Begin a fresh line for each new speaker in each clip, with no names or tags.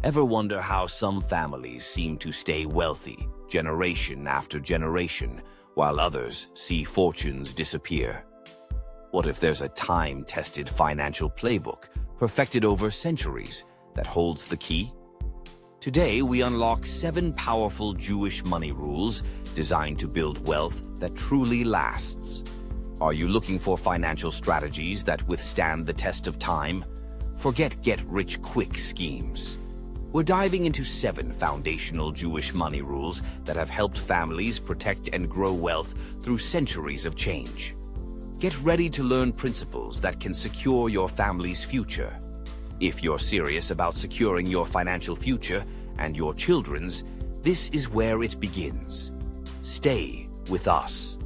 Ever wonder how some families seem to stay wealthy generation after generation, while others see fortunes disappear? What if there's a time-tested financial playbook, perfected over centuries, that holds the key? Today, we unlock 7 powerful Jewish money rules designed to build wealth that truly lasts. Are you looking for financial strategies that withstand the test of time? Forget get-rich-quick schemes. We're diving into 7 foundational Jewish money rules that have helped families protect and grow wealth through centuries of change. Get ready to learn principles that can secure your family's future. If you're serious about securing your financial future and your children's, this is where it begins. Stay with us.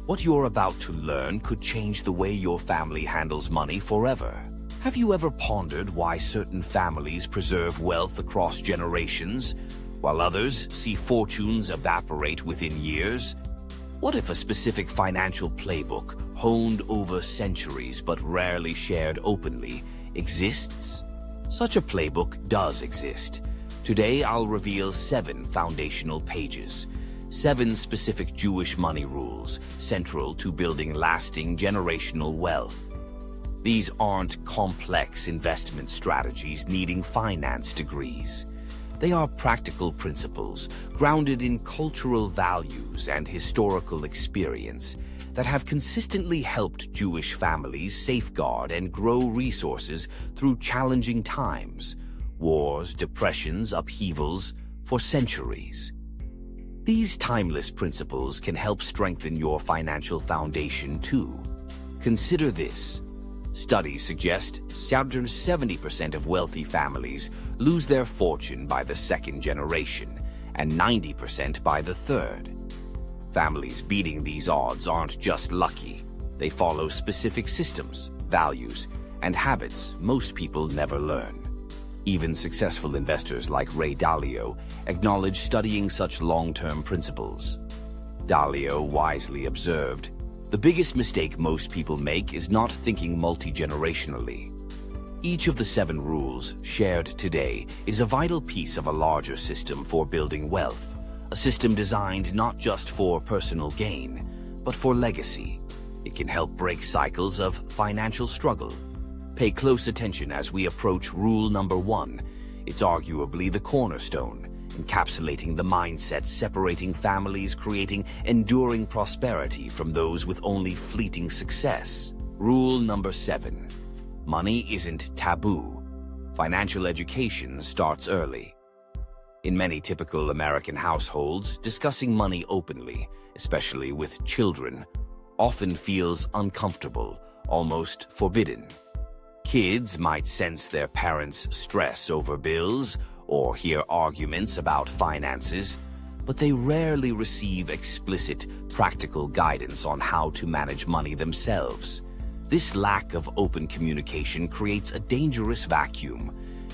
What you're about to learn could change the way your family handles money forever. Have you ever pondered why certain families preserve wealth across generations, while others see fortunes evaporate within years? What if a specific financial playbook, honed over centuries but rarely shared openly, exists? Such a playbook does exist. Today, I'll reveal 7 foundational pages, 7 specific Jewish money rules central to building lasting generational wealth. These aren't complex investment strategies needing finance degrees. They are practical principles grounded in cultural values and historical experience that have consistently helped Jewish families safeguard and grow resources through challenging times, wars, depressions, upheavals, for centuries. These timeless principles can help strengthen your financial foundation too. Consider this. Studies suggest 70% of wealthy families lose their fortune by the 2nd generation and 90% by the 3rd. Families beating these odds aren't just lucky. They follow specific systems, values, and habits most people never learn. Even successful investors like Ray Dalio acknowledge studying such long-term principles. Dalio wisely observed, "The biggest mistake most people make is not thinking multi-generationally." Each of the 7 rules shared today is a vital piece of a larger system for building wealth, a system designed not just for personal gain, but for legacy. It can help break cycles of financial struggle. Pay close attention as we approach rule number 1. It's arguably the cornerstone, encapsulating the mindset separating families, creating enduring prosperity from those with only fleeting success. Rule number 7. Money isn't taboo. Financial education starts early. In many typical American households, discussing money openly, especially with children, often feels uncomfortable, almost forbidden. Kids might sense their parents' stress over bills or hear arguments about finances, but they rarely receive explicit, practical guidance on how to manage money themselves. This lack of open communication creates a dangerous vacuum.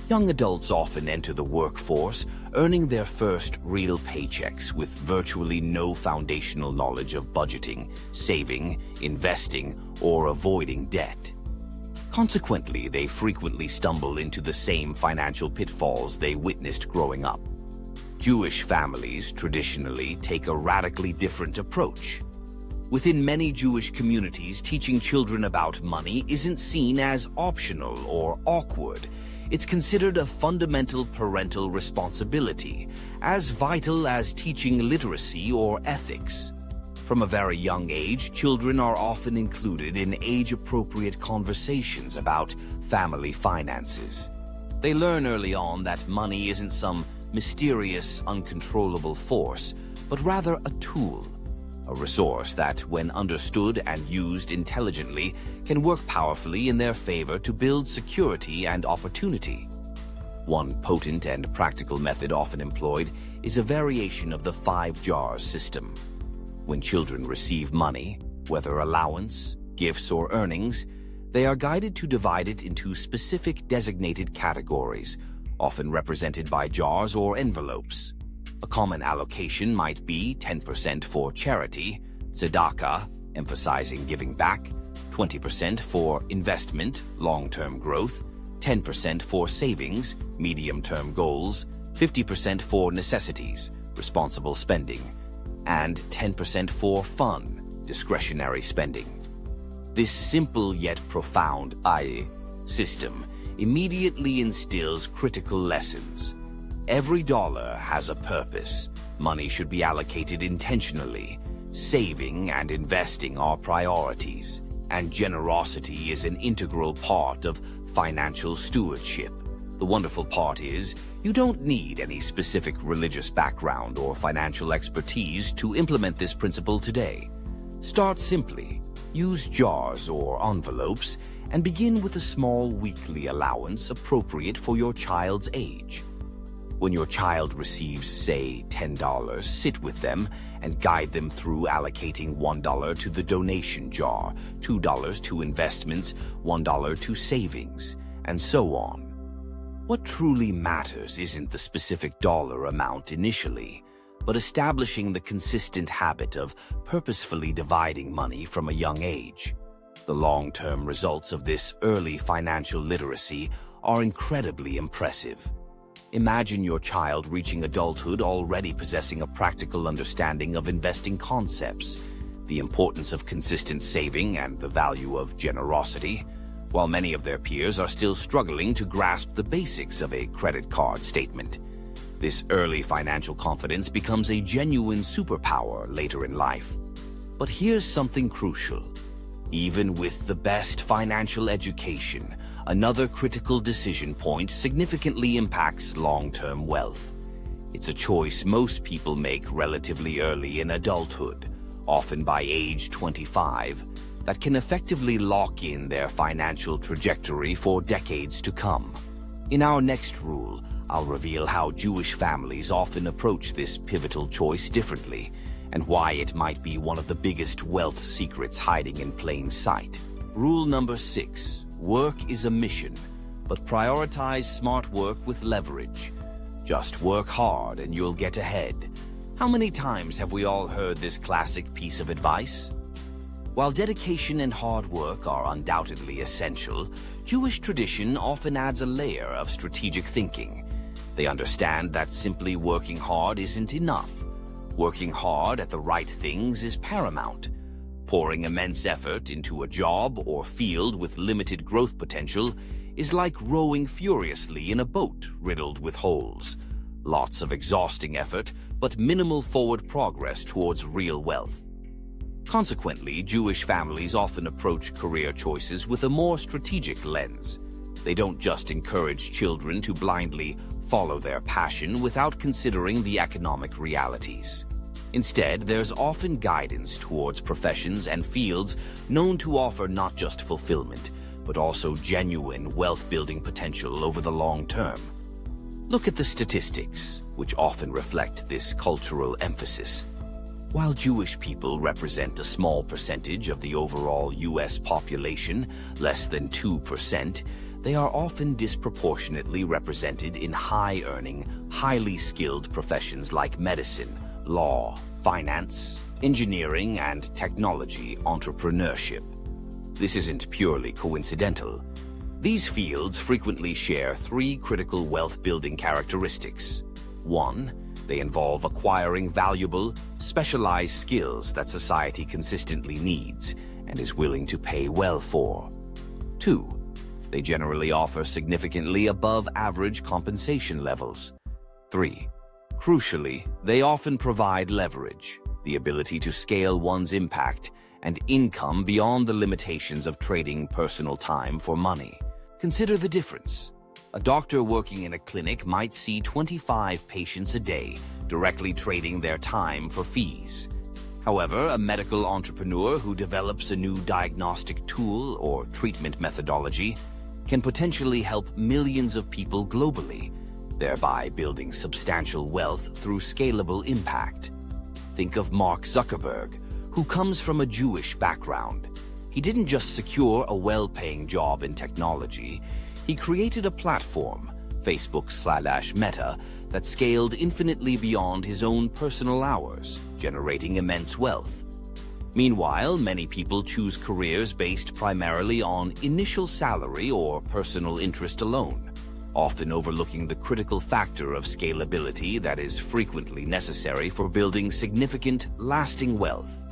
Young adults often enter the workforce, earning their first real paychecks with virtually no foundational knowledge of budgeting, saving, investing, or avoiding debt. Consequently, they frequently stumble into the same financial pitfalls they witnessed growing up. Jewish families traditionally take a radically different approach. Within many Jewish communities, teaching children about money isn't seen as optional or awkward. It's considered a fundamental parental responsibility, as vital as teaching literacy or ethics. From a very young age, children are often included in age-appropriate conversations about family finances. They learn early on that money isn't some mysterious, uncontrollable force, but rather a tool, a resource that, when understood and used intelligently, can work powerfully in their favor to build security and opportunity. One potent and practical method often employed is a variation of the 5 jars system. When children receive money, whether allowance, gifts, or earnings, they are guided to divide it into specific designated categories, often represented by jars or envelopes. A common allocation might be 10% for charity, Tzedakah, emphasizing giving back, 20% for investment, long-term growth, 10% for savings, medium-term goals, 50% for necessities, responsible spending, and 10% for fun, discretionary spending. This simple yet profound system immediately instills critical lessons. Every dollar has a purpose. Money should be allocated intentionally. Saving and investing are priorities, and generosity is an integral part of financial stewardship. The wonderful part is, you don't need any specific religious background or financial expertise to implement this principle today. Start simply. Use jars or envelopes and begin with a small weekly allowance appropriate for your child's age. When your child receives, say, $10, sit with them and guide them through allocating $1 to the donation jar, $2 to investments, $1 to savings, and so on. What truly matters isn't the specific dollar amount initially, but establishing the consistent habit of purposefully dividing money from a young age. The long-term results of this early financial literacy are incredibly impressive. Imagine your child reaching adulthood already possessing a practical understanding of investing concepts, the importance of consistent saving, and the value of generosity, while many of their peers are still struggling to grasp the basics of a credit card statement. This early financial confidence becomes a genuine superpower later in life. But here's something crucial. Even with the best financial education, another critical decision point significantly impacts long-term wealth. It's a choice most people make relatively early in adulthood, often by age 25, that can effectively lock in their financial trajectory for decades to come. In our next rule, I'll reveal how Jewish families often approach this pivotal choice differently, and why it might be one of the biggest wealth secrets hiding in plain sight. Rule number 6. Work is a mission, but prioritize smart work with leverage. Just work hard and you'll get ahead. How many times have we all heard this classic piece of advice? While dedication and hard work are undoubtedly essential, Jewish tradition often adds a layer of strategic thinking. They understand that simply working hard isn't enough. Working hard at the right things is paramount. Pouring immense effort into a job or field with limited growth potential is like rowing furiously in a boat riddled with holes. Lots of exhausting effort, but minimal forward progress towards real wealth. Consequently, Jewish families often approach career choices with a more strategic lens. They don't just encourage children to blindly follow their passion without considering the economic realities. Instead, there's often guidance towards professions and fields known to offer not just fulfillment, but also genuine wealth-building potential over the long term. Look at the statistics, which often reflect this cultural emphasis. While Jewish people represent a small percentage of the overall U.S. population, less than 2%, they are often disproportionately represented in high-earning, highly skilled professions like medicine, law, finance, engineering, and technology entrepreneurship. This isn't purely coincidental. These fields frequently share 3 critical wealth-building characteristics. 1. They involve acquiring valuable, specialized skills that society consistently needs and is willing to pay well for. 2. They generally offer significantly above-average compensation levels. 3. Crucially, they often provide leverage, the ability to scale one's impact and income beyond the limitations of trading personal time for money. Consider the difference. A doctor working in a clinic might see 25 patients a day, directly trading their time for fees. However, a medical entrepreneur who develops a new diagnostic tool or treatment methodology can potentially help millions of people globally, thereby building substantial wealth through scalable impact. Think of Mark Zuckerberg, who comes from a Jewish background. He didn't just secure a well-paying job in technology, he created a platform, Facebook/Meta, that scaled infinitely beyond his own personal hours, generating immense wealth. Meanwhile, many people choose careers based primarily on initial salary or personal interest alone, often overlooking the critical factor of scalability that is frequently necessary for building significant, lasting wealth.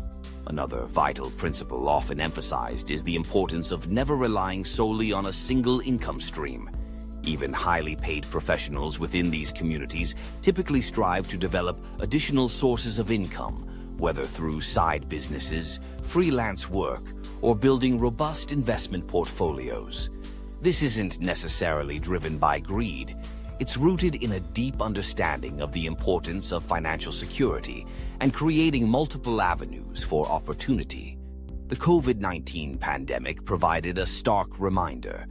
Another vital principle often emphasized is the importance of never relying solely on a single income stream. Even highly paid professionals within these communities typically strive to develop additional sources of income, whether through side businesses, freelance work, or building robust investment portfolios. This isn't necessarily driven by greed. It's rooted in a deep understanding of the importance of financial security and creating multiple avenues for opportunity. The COVID-19 pandemic provided a stark reminder.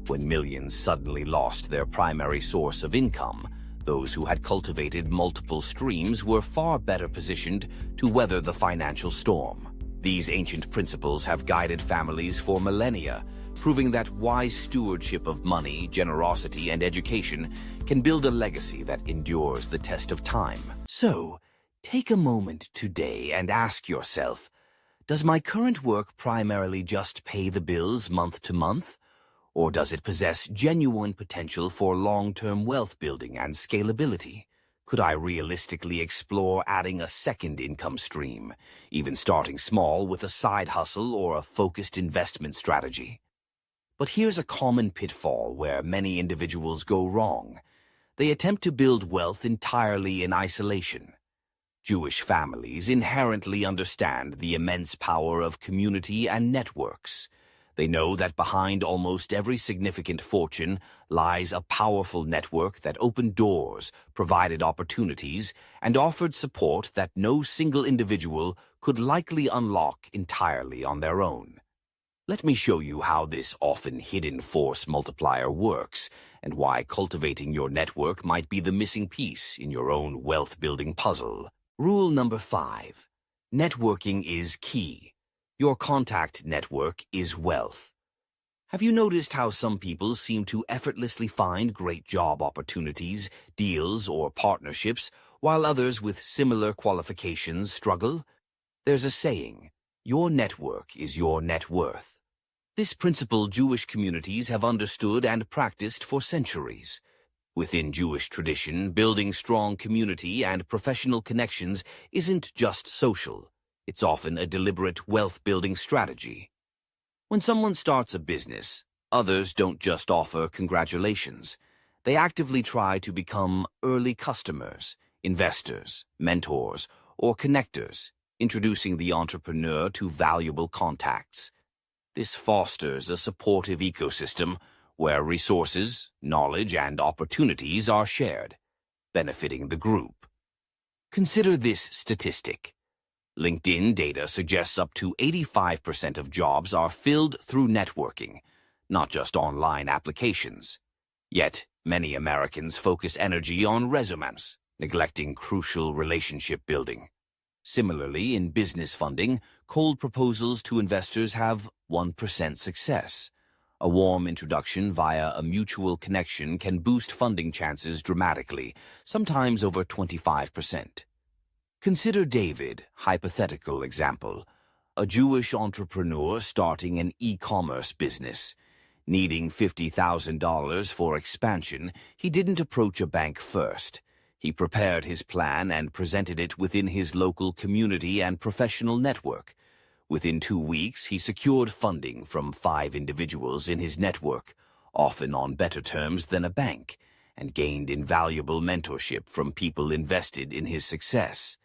When millions suddenly lost their primary source of income, those who had cultivated multiple streams were far better positioned to weather the financial storm. These ancient principles have guided families for millennia, proving that wise stewardship of money, generosity, and education can build a legacy that endures the test of time. So, take a moment today and ask yourself, does my current work primarily just pay the bills month to month? Or does it possess genuine potential for long-term wealth building and scalability? Could I realistically explore adding a second income stream, even starting small with a side hustle or a focused investment strategy? But here's a common pitfall where many individuals go wrong. They attempt to build wealth entirely in isolation. Jewish families inherently understand the immense power of community and networks. They know that behind almost every significant fortune lies a powerful network that opened doors, provided opportunities, and offered support that no single individual could likely unlock entirely on their own. Let me show you how this often hidden force multiplier works and why cultivating your network might be the missing piece in your own wealth-building puzzle. Rule number 5. Networking is key. Your contact network is wealth. Have you noticed how some people seem to effortlessly find great job opportunities, deals, or partnerships, while others with similar qualifications struggle? There's a saying, your network is your net worth. This principle Jewish communities have understood and practiced for centuries. Within Jewish tradition, building strong community and professional connections isn't just social. It's often a deliberate wealth-building strategy. When someone starts a business, others don't just offer congratulations. They actively try to become early customers, investors, mentors, or connectors, introducing the entrepreneur to valuable contacts. This fosters a supportive ecosystem where resources, knowledge, and opportunities are shared, benefiting the group. Consider this statistic. LinkedIn data suggests up to 85% of jobs are filled through networking, not just online applications. Yet, many Americans focus energy on resumes, neglecting crucial relationship building. Similarly, in business funding, cold proposals to investors have 1% success. A warm introduction via a mutual connection can boost funding chances dramatically, sometimes over 25%. Consider David, hypothetical example, a Jewish entrepreneur starting an e-commerce business. Needing $50,000 for expansion, he didn't approach a bank first. He prepared his plan and presented it within his local community and professional network. Within 2 weeks, he secured funding from 5 individuals in his network, often on better terms than a bank, and gained invaluable mentorship from people invested in his success.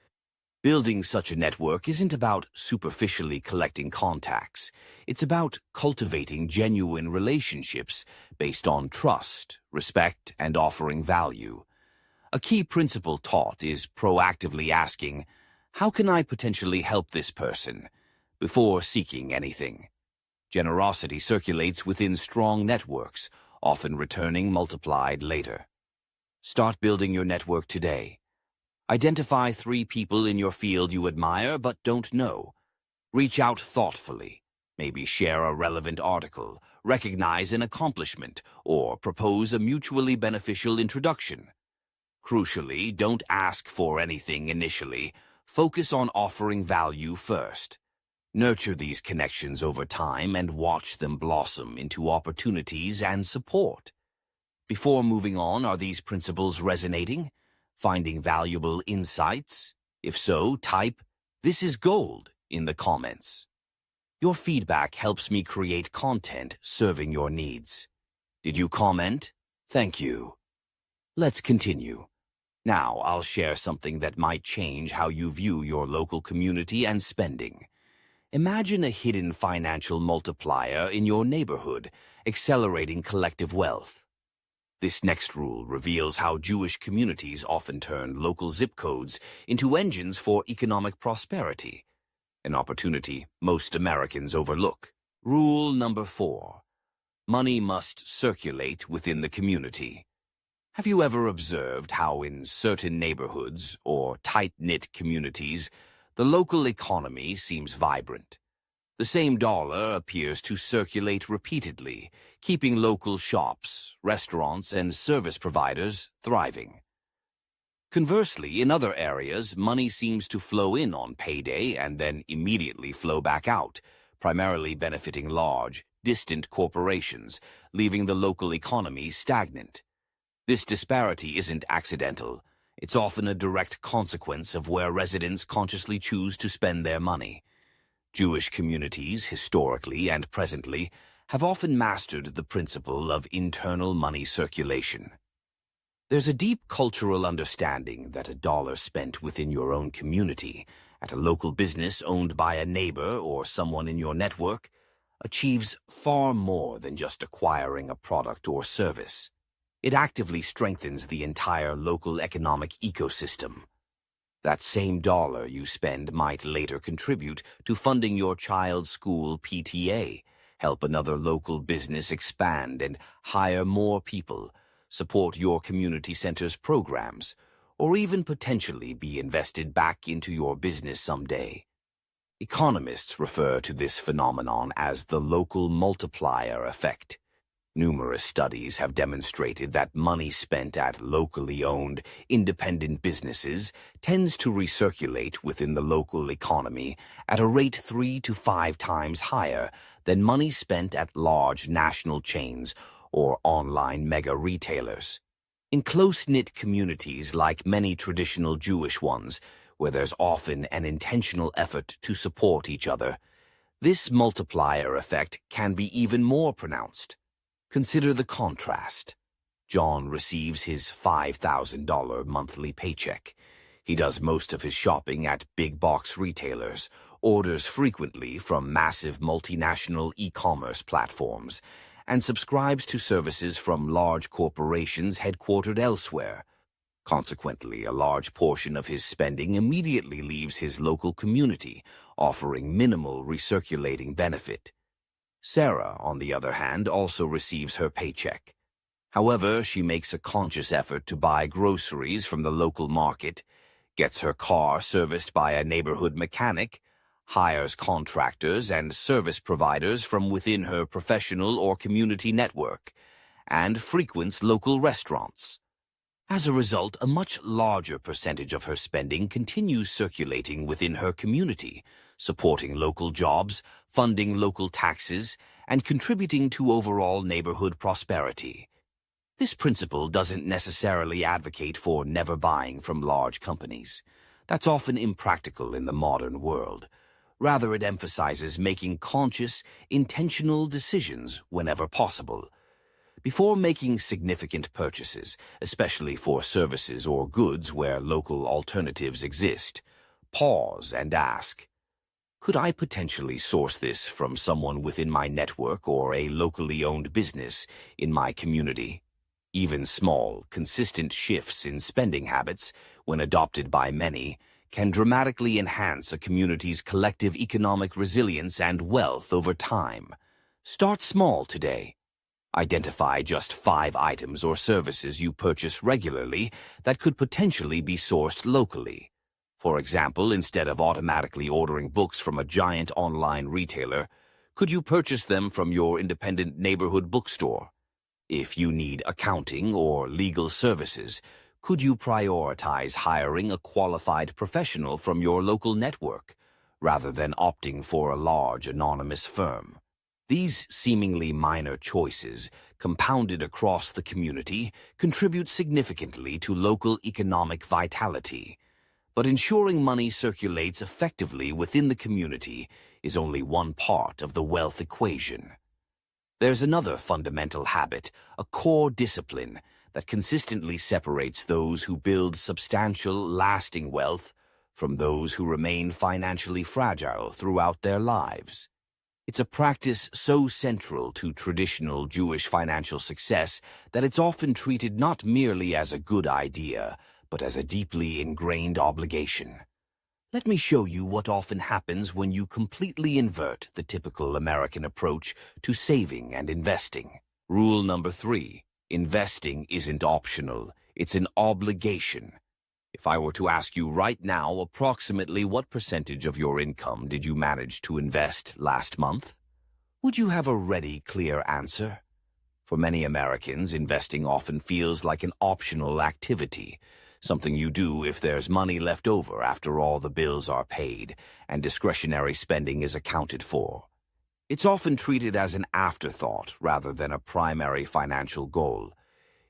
Building such a network isn't about superficially collecting contacts. It's about cultivating genuine relationships based on trust, respect, and offering value. A key principle taught is proactively asking, how can I potentially help this person, before seeking anything? Generosity circulates within strong networks, often returning multiplied later. Start building your network today. Identify 3 people in your field you admire but don't know. Reach out thoughtfully. Maybe share a relevant article, recognize an accomplishment, or propose a mutually beneficial introduction. Crucially, don't ask for anything initially. Focus on offering value first. Nurture these connections over time and watch them blossom into opportunities and support. Before moving on, are these principles resonating? Finding valuable insights? If so, type "This is gold" in the comments. Your feedback helps me create content serving your needs. Did you comment? Thank you. Let's continue. Now I'll share something that might change how you view your local community and spending. Imagine a hidden financial multiplier in your neighborhood, accelerating collective wealth. This next rule reveals how Jewish communities often turn local zip codes into engines for economic prosperity, an opportunity most Americans overlook. Rule number 4. Money must circulate within the community. Have you ever observed how in certain neighborhoods or tight-knit communities, the local economy seems vibrant? The same dollar appears to circulate repeatedly, keeping local shops, restaurants, and service providers thriving. Conversely, in other areas, money seems to flow in on payday and then immediately flow back out, primarily benefiting large, distant corporations, leaving the local economy stagnant. This disparity isn't accidental. It's often a direct consequence of where residents consciously choose to spend their money. Jewish communities, historically and presently, have often mastered the principle of internal money circulation. There's a deep cultural understanding that a dollar spent within your own community, at a local business owned by a neighbor or someone in your network, achieves far more than just acquiring a product or service. It actively strengthens the entire local economic ecosystem. That same dollar you spend might later contribute to funding your child's school PTA, help another local business expand and hire more people, support your community center's programs, or even potentially be invested back into your business someday. Economists refer to this phenomenon as the local multiplier effect. Numerous studies have demonstrated that money spent at locally owned, independent businesses tends to recirculate within the local economy at a rate 3 to 5 times higher than money spent at large national chains or online mega retailers. In close-knit communities like many traditional Jewish ones, where there's often an intentional effort to support each other, this multiplier effect can be even more pronounced. Consider the contrast. John receives his $5,000 monthly paycheck. He does most of his shopping at big-box retailers, orders frequently from massive multinational e-commerce platforms, and subscribes to services from large corporations headquartered elsewhere. Consequently, a large portion of his spending immediately leaves his local community, offering minimal recirculating benefit. Sarah, on the other hand, also receives her paycheck. However, she makes a conscious effort to buy groceries from the local market, gets her car serviced by a neighborhood mechanic, hires contractors and service providers from within her professional or community network, and frequents local restaurants. As a result, a much larger percentage of her spending continues circulating within her community, supporting local jobs, funding local taxes, and contributing to overall neighborhood prosperity. This principle doesn't necessarily advocate for never buying from large companies. That's often impractical in the modern world. Rather, it emphasizes making conscious, intentional decisions whenever possible. Before making significant purchases, especially for services or goods where local alternatives exist, pause and ask, could I potentially source this from someone within my network or a locally owned business in my community? Even small, consistent shifts in spending habits, when adopted by many, can dramatically enhance a community's collective economic resilience and wealth over time. Start small today. Identify just 5 items or services you purchase regularly that could potentially be sourced locally. For example, instead of automatically ordering books from a giant online retailer, could you purchase them from your independent neighborhood bookstore? If you need accounting or legal services, could you prioritize hiring a qualified professional from your local network, rather than opting for a large anonymous firm. These seemingly minor choices, compounded across the community, contribute significantly to local economic vitality. But ensuring money circulates effectively within the community is only one part of the wealth equation. There's another fundamental habit, a core discipline, that consistently separates those who build substantial, lasting wealth from those who remain financially fragile throughout their lives. It's a practice so central to traditional Jewish financial success that it's often treated not merely as a good idea, but as a deeply ingrained obligation. Let me show you what often happens when you completely invert the typical American approach to saving and investing. Rule number 3. Investing isn't optional, it's an obligation. If I were to ask you right now, approximately what percentage of your income did you manage to invest last month? Would you have a ready, clear answer? For many Americans, investing often feels like an optional activity, something you do if there's money left over after all the bills are paid and discretionary spending is accounted for. It's often treated as an afterthought rather than a primary financial goal.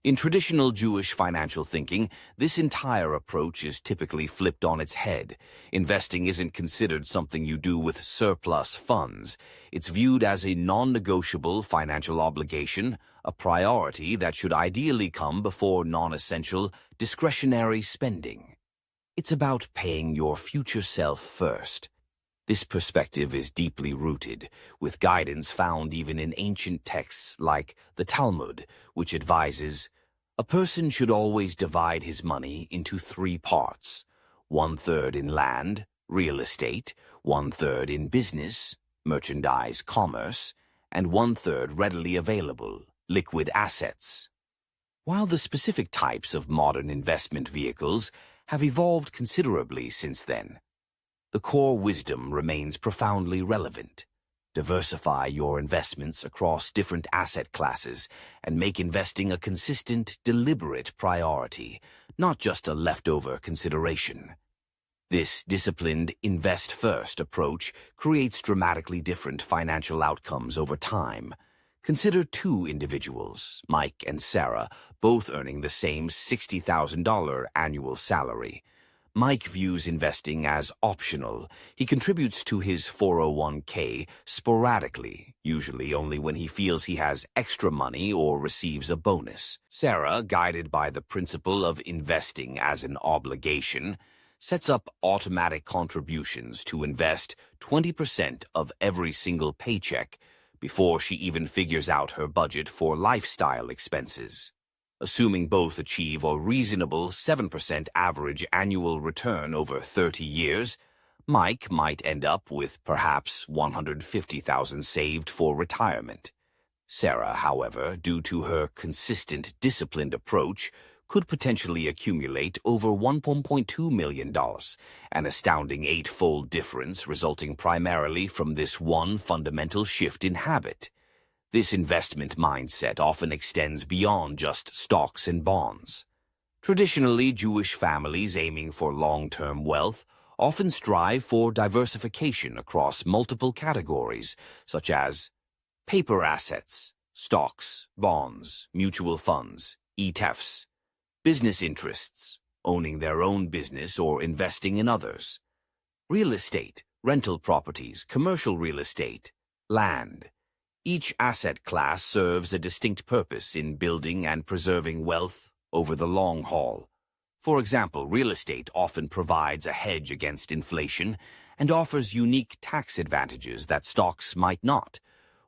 In traditional Jewish financial thinking, this entire approach is typically flipped on its head. Investing isn't considered something you do with surplus funds. It's viewed as a non-negotiable financial obligation, a priority that should ideally come before non-essential, discretionary spending. It's about paying your future self first. This perspective is deeply rooted, with guidance found even in ancient texts like the Talmud, which advises, a person should always divide his money into 3 parts, 1/3 in land, real estate, 1/3 in business, merchandise, commerce, and 1/3 readily available, liquid assets. While the specific types of modern investment vehicles have evolved considerably since then, the core wisdom remains profoundly relevant. Diversify your investments across different asset classes and make investing a consistent, deliberate priority, not just a leftover consideration. This disciplined invest-first approach creates dramatically different financial outcomes over time. Consider 2 individuals, Mike and Sarah, both earning the same $60,000 annual salary. Mike views investing as optional. He contributes to his 401k sporadically, usually only when he feels he has extra money or receives a bonus. Sarah, guided by the principle of investing as an obligation, sets up automatic contributions to invest 20% of every single paycheck before she even figures out her budget for lifestyle expenses. Assuming both achieve a reasonable 7% average annual return over 30 years, Mike might end up with perhaps $150,000 saved for retirement. Sarah, however, due to her consistent, disciplined approach, could potentially accumulate over $1.2 million, an astounding 8-fold difference resulting primarily from this one fundamental shift in habit. This investment mindset often extends beyond just stocks and bonds. Traditionally, Jewish families aiming for long-term wealth often strive for diversification across multiple categories, such as paper assets, stocks, bonds, mutual funds, ETFs, business interests, owning their own business or investing in others, real estate, rental properties, commercial real estate, land. Each asset class serves a distinct purpose in building and preserving wealth over the long haul. For example, real estate often provides a hedge against inflation and offers unique tax advantages that stocks might not,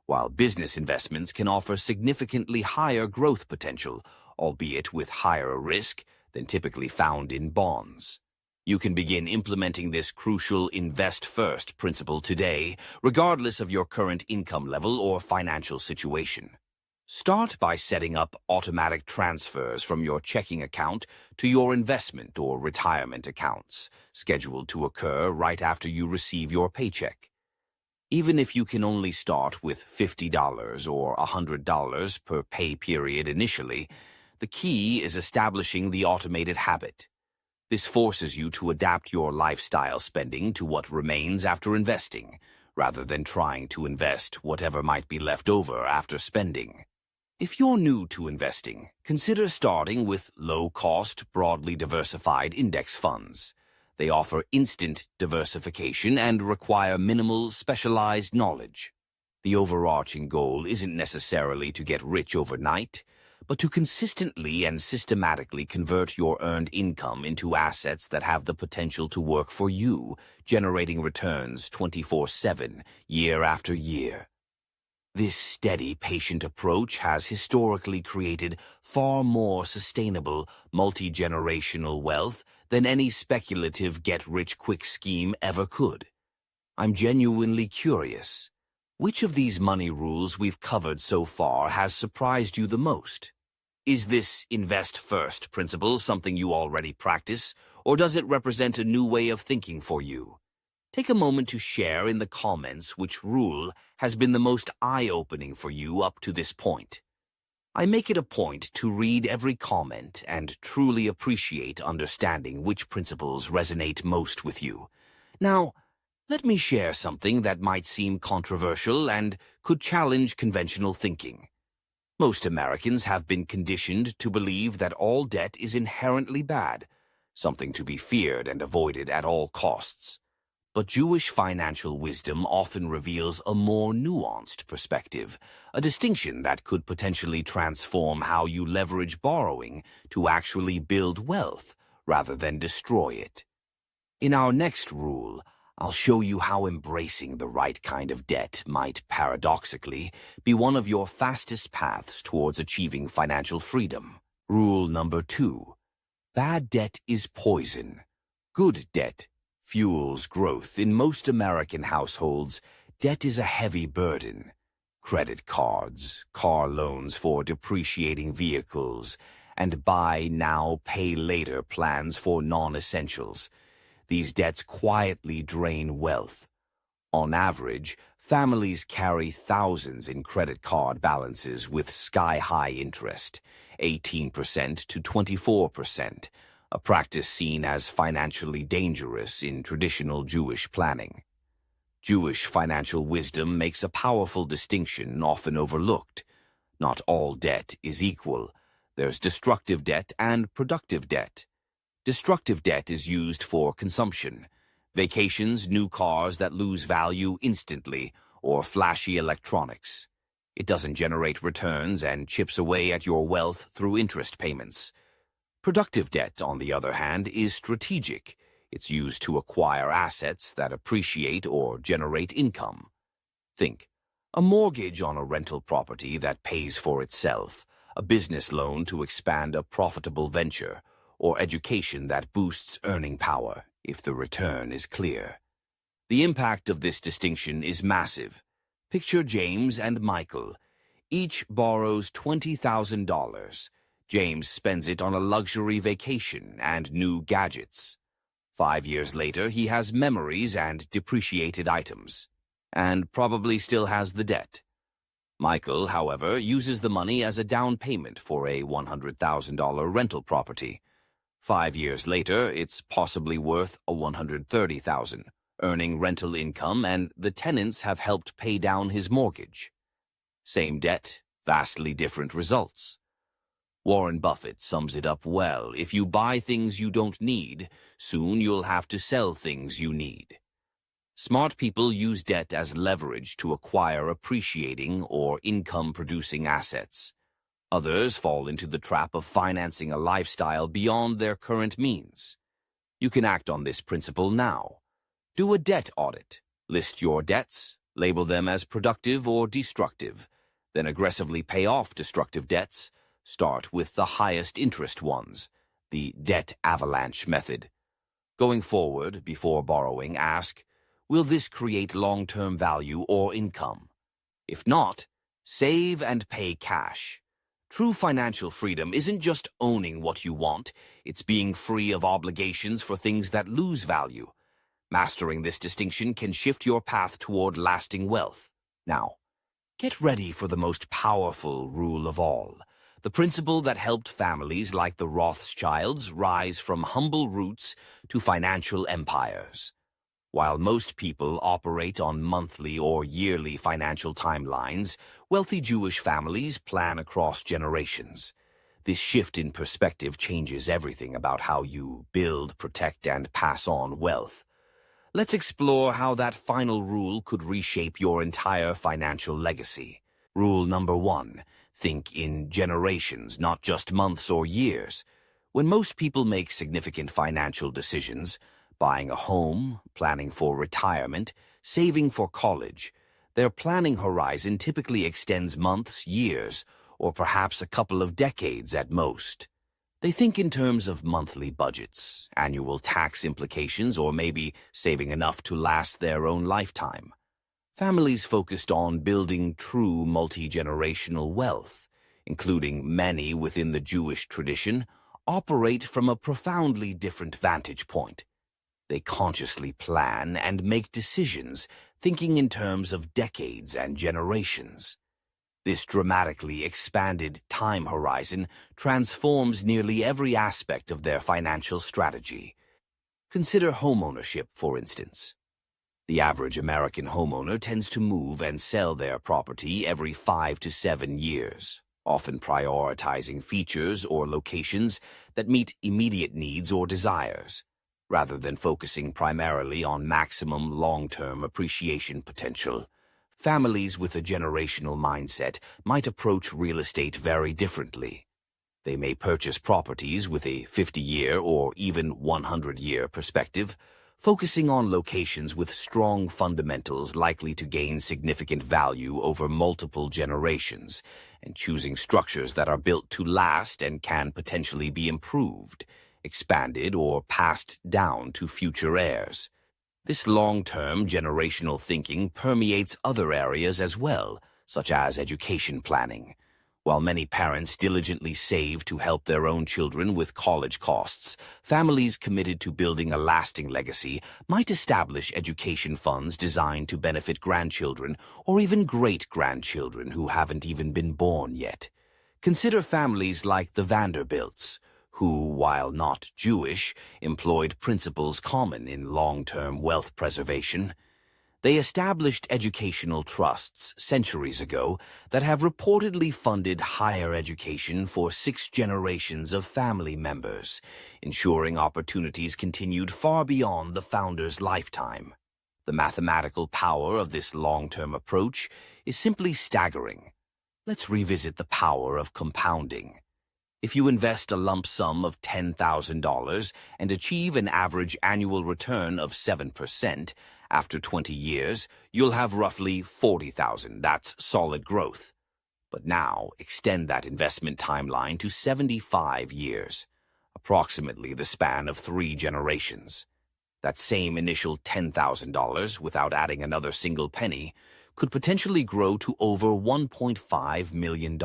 while business investments can offer significantly higher growth potential, albeit with higher risk than typically found in bonds. You can begin implementing this crucial invest-first principle today, regardless of your current income level or financial situation. Start by setting up automatic transfers from your checking account to your investment or retirement accounts, scheduled to occur right after you receive your paycheck. Even if you can only start with $50 or $100 per pay period initially, the key is establishing the automated habit. This forces you to adapt your lifestyle spending to what remains after investing, rather than trying to invest whatever might be left over after spending. If you're new to investing, consider starting with low-cost, broadly diversified index funds. They offer instant diversification and require minimal specialized knowledge. The overarching goal isn't necessarily to get rich overnight, but to consistently and systematically convert your earned income into assets that have the potential to work for you, generating returns 24/7, year after year. This steady, patient approach has historically created far more sustainable, multi-generational wealth than any speculative get-rich-quick scheme ever could. I'm genuinely curious. Which of these money rules we've covered so far has surprised you the most? Is this invest first principle something you already practice, or does it represent a new way of thinking for you? Take a moment to share in the comments which rule has been the most eye-opening for you up to this point. I make it a point to read every comment and truly appreciate understanding which principles resonate most with you. Now, let me share something that might seem controversial and could challenge conventional thinking. Most Americans have been conditioned to believe that all debt is inherently bad, something to be feared and avoided at all costs. But Jewish financial wisdom often reveals a more nuanced perspective, a distinction that could potentially transform how you leverage borrowing to actually build wealth rather than destroy it. In our next rule, I'll show you how embracing the right kind of debt might, paradoxically, be one of your fastest paths towards achieving financial freedom. Rule number 2. Bad debt is poison. Good debt fuels growth. In most American households, debt is a heavy burden. Credit cards, car loans for depreciating vehicles, and buy now, pay later plans for non-essentials. These debts quietly drain wealth. On average, families carry thousands in credit card balances with sky-high interest, 18% to 24%, a practice seen as financially dangerous in traditional Jewish planning. Jewish financial wisdom makes a powerful distinction often overlooked. Not all debt is equal. There's destructive debt and productive debt. Destructive debt is used for consumption, vacations, new cars that lose value instantly, or flashy electronics. It doesn't generate returns and chips away at your wealth through interest payments. Productive debt, on the other hand, is strategic. It's used to acquire assets that appreciate or generate income. Think, a mortgage on a rental property that pays for itself, a business loan to expand a profitable venture, or education that boosts earning power if the return is clear. The impact of this distinction is massive. Picture James and Michael. Each borrows $20,000. James spends it on a luxury vacation and new gadgets. 5 years later, he has memories and depreciated items, and probably still has the debt. Michael, however, uses the money as a down payment for a $100,000 rental property. 5 years later, it's possibly worth $130,000, earning rental income, and the tenants have helped pay down his mortgage. Same debt, vastly different results. Warren Buffett sums it up well. If you buy things you don't need, soon you'll have to sell things you need. Smart people use debt as leverage to acquire appreciating or income-producing assets. Others fall into the trap of financing a lifestyle beyond their current means. You can act on this principle now. Do a debt audit. List your debts, label them as productive or destructive, then aggressively pay off destructive debts. Start with the highest interest ones, the debt avalanche method. Going forward, before borrowing, ask, will this create long-term value or income? If not, save and pay cash. True financial freedom isn't just owning what you want, it's being free of obligations for things that lose value. Mastering this distinction can shift your path toward lasting wealth. Now, get ready for the most powerful rule of all, the principle that helped families like the Rothschilds rise from humble roots to financial empires. While most people operate on monthly or yearly financial timelines, wealthy Jewish families plan across generations. This shift in perspective changes everything about how you build, protect, and pass on wealth. Let's explore how that final rule could reshape your entire financial legacy. Rule number 1. Think in generations, not just months or years. When most people make significant financial decisions, buying a home, planning for retirement, saving for college, their planning horizon typically extends months, years, or perhaps a couple of decades at most. They think in terms of monthly budgets, annual tax implications, or maybe saving enough to last their own lifetime. Families focused on building true multi-generational wealth, including many within the Jewish tradition, operate from a profoundly different vantage point. They consciously plan and make decisions, thinking in terms of decades and generations. This dramatically expanded time horizon transforms nearly every aspect of their financial strategy. Consider homeownership, for instance. The average American homeowner tends to move and sell their property every 5 to 7 years, often prioritizing features or locations that meet immediate needs or desires, rather than focusing primarily on maximum long-term appreciation potential. Families with a generational mindset might approach real estate very differently. They may purchase properties with a 50-year or even 100-year perspective, focusing on locations with strong fundamentals likely to gain significant value over multiple generations, and choosing structures that are built to last and can potentially be improved, expanded, or passed down to future heirs. This long-term generational thinking permeates other areas as well, such as education planning. While many parents diligently save to help their own children with college costs, families committed to building a lasting legacy might establish education funds designed to benefit grandchildren or even great-grandchildren who haven't even been born yet. Consider families like the Vanderbilts, who, while not Jewish, employed principles common in long-term wealth preservation. They established educational trusts centuries ago that have reportedly funded higher education for 6 generations of family members, ensuring opportunities continued far beyond the founder's lifetime. The mathematical power of this long-term approach is simply staggering. Let's revisit the power of compounding. If you invest a lump sum of $10,000 and achieve an average annual return of 7%, after 20 years, you'll have roughly $40,000. That's solid growth. But now, extend that investment timeline to 75 years, approximately the span of 3 generations. That same initial $10,000, without adding another single penny, could potentially grow to over $1.5 million.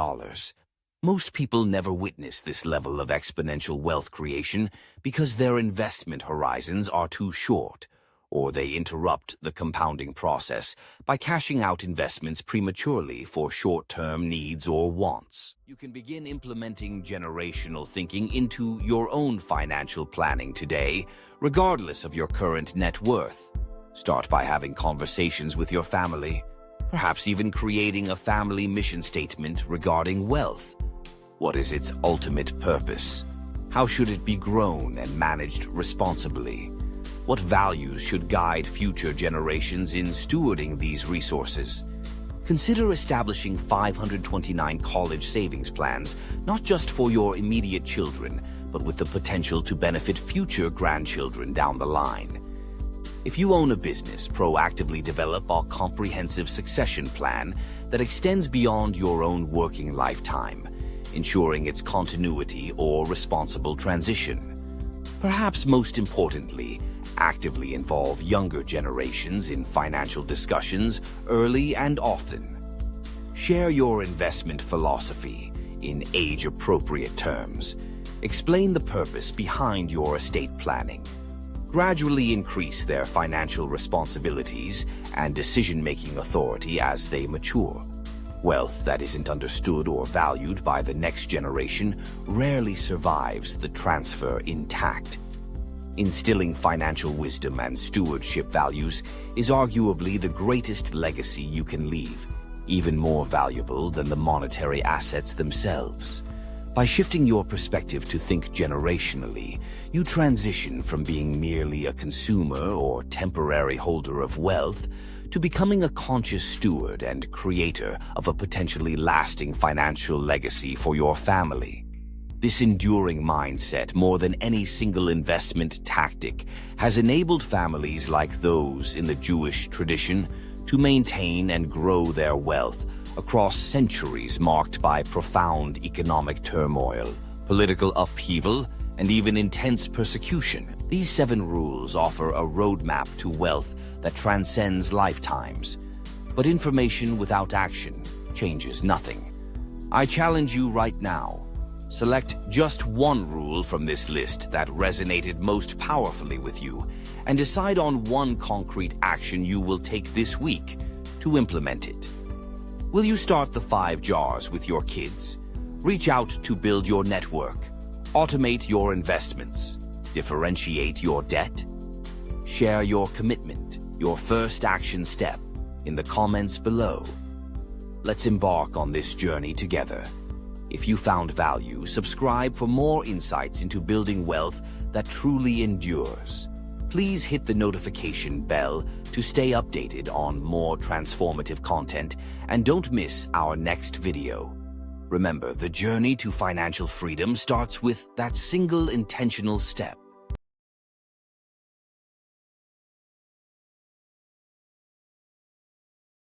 Most people never witness this level of exponential wealth creation because their investment horizons are too short, or they interrupt the compounding process by cashing out investments prematurely for short-term needs or wants. You can begin implementing generational thinking into your own financial planning today, regardless of your current net worth. Start by having conversations with your family, perhaps even creating a family mission statement regarding wealth. What is its ultimate purpose? How should it be grown and managed responsibly? What values should guide future generations in stewarding these resources? Consider establishing 529 college savings plans, not just for your immediate children, but with the potential to benefit future grandchildren down the line. If you own a business, proactively develop a comprehensive succession plan that extends beyond your own working lifetime, ensuring its continuity or responsible transition. Perhaps most importantly, actively involve younger generations in financial discussions early and often. Share your investment philosophy in age-appropriate terms. Explain the purpose behind your estate planning. Gradually increase their financial responsibilities and decision-making authority as they mature. Wealth that isn't understood or valued by the next generation rarely survives the transfer intact. Instilling financial wisdom and stewardship values is arguably the greatest legacy you can leave, even more valuable than the monetary assets themselves. By shifting your perspective to think generationally, you transition from being merely a consumer or temporary holder of wealth to becoming a conscious steward and creator of a potentially lasting financial legacy for your family. This enduring mindset, more than any single investment tactic, has enabled families like those in the Jewish tradition to maintain and grow their wealth across centuries marked by profound economic turmoil, political upheaval, and even intense persecution. These 7 rules offer a roadmap to wealth that transcends lifetimes. But information without action changes nothing. I challenge you right now. Select just one rule from this list that resonated most powerfully with you, and decide on one concrete action you will take this week to implement it. Will you start the 5 jars with your kids? Reach out to build your network, automate your investments, differentiate your debt? Share your commitment, your first action step, in the comments below. Let's embark on this journey together. If you found value, subscribe for more insights into building wealth that truly endures. Please hit the notification bell to stay updated on more transformative content, and don't miss our next video. Remember, the journey to financial freedom starts with that single intentional step.